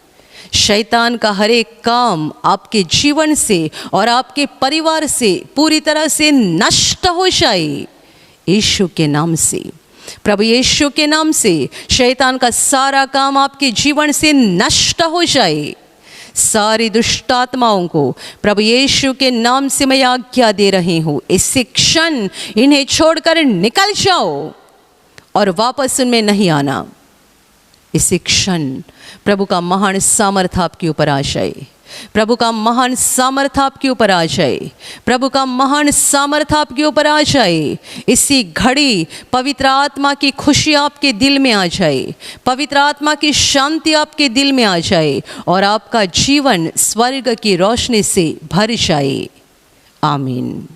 Speaker 1: शैतान का हर एक काम आपके जीवन से और आपके परिवार से पूरी तरह से नष्ट हो जाए। यीशु के नाम से, प्रभु यीशु के नाम से शैतान का सारा काम आपके जीवन से नष्ट हो जाए। सारी दुष्ट आत्माओं को प्रभु यीशु के नाम से मैं आज्ञा दे रही हूँ, इसी क्षण इन्हें छोड़कर निकल जाओ और वापस उनमें नहीं आना। इसी क्षण प्रभु का महान सामर्थ्य आपके ऊपर आ जाए। प्रभु का महान सामर्थ्य आपके ऊपर आ जाए। प्रभु का महान सामर्थ्य आपके ऊपर आ जाए। इसी घड़ी पवित्र आत्मा की खुशी आपके दिल में आ जाए, पवित्र आत्मा की शांति आपके दिल में आ जाए और आपका जीवन स्वर्ग की रोशनी से भर जाए। आमीन।